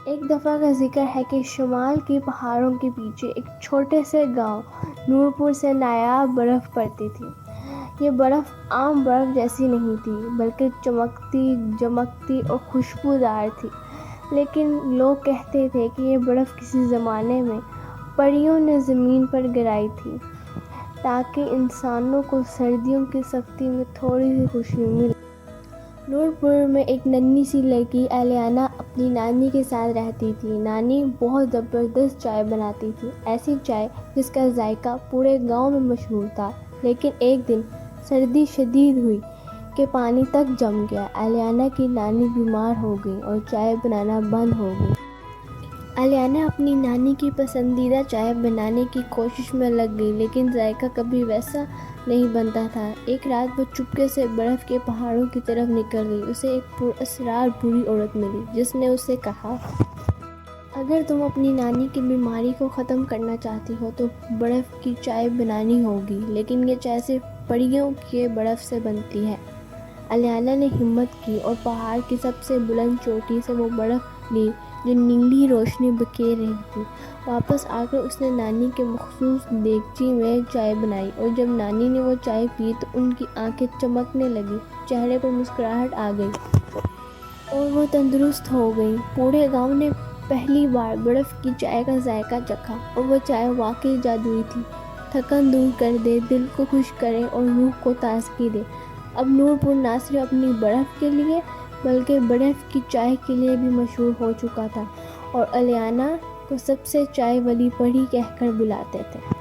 ایک دفعہ کا ذکر ہے کہ شمال کے پہاڑوں کے پیچھے ایک چھوٹے سے گاؤں نورپور سے نایاب برف پڑتی تھی۔ یہ برف عام برف جیسی نہیں تھی بلکہ چمکتی، جمکتی اور خوشبودار تھی۔ لیکن لوگ کہتے تھے کہ یہ برف کسی زمانے میں پریوں نے زمین پر گرائی تھی تاکہ انسانوں کو سردیوں کی سختی میں تھوڑی سی خوشی ملے۔ نورپور میں ایک ننھی سی لڑکی الیانہ اپنی نانی کے ساتھ رہتی تھی۔ نانی بہت زبردست چائے بناتی تھی، ایسی چائے جس کا ذائقہ پورے گاؤں میں مشہور تھا۔ لیکن ایک دن سردی شدید ہوئی کہ پانی تک جم گیا۔ الیانہ کی نانی بیمار ہو گئی اور چائے بنانا بند ہو گئی۔ الیانہ اپنی نانی کی پسندیدہ چائے بنانے کی کوشش میں لگ گئی لیکن ذائقہ کبھی ویسا نہیں بنتا تھا۔ ایک رات وہ چپکے سے برف کے پہاڑوں کی طرف نکل گئی۔ اسے ایک پراسرار بوڑھی عورت ملی جس نے اسے کہا، اگر تم اپنی نانی کی بیماری کو ختم کرنا چاہتی ہو تو برف کی چائے بنانی ہوگی، لیکن یہ چائے صرف پریوں کے برف سے بنتی ہے۔ الیانہ نے ہمت کی اور پہاڑ کی سب سے بلند چوٹی سے وہ برف لی جو نیلی روشنی بکھیر رہی تھی۔ واپس آ کر اس نے نانی کے مخصوص دیگچی میں چائے بنائی اور جب نانی نے وہ چائے پی تو ان کی آنکھیں چمکنے لگیں، چہرے پر مسکراہٹ آ گئی اور وہ تندرست ہو گئیں۔ پورے گاؤں نے پہلی بار برف کی چائے کا ذائقہ چکھا اور وہ چائے واقعی جادوئی تھی، تھکن دور کر دے، دل کو خوش کرے اور روح کو تازگی دے۔ اب نورپور نہ صرف اپنی برف کے لیے بلکہ برف کی چائے کے لیے بھی مشہور ہو چکا تھا اور الیانہ کو سب سے چائے والی پری کہہ کر بلاتے تھے۔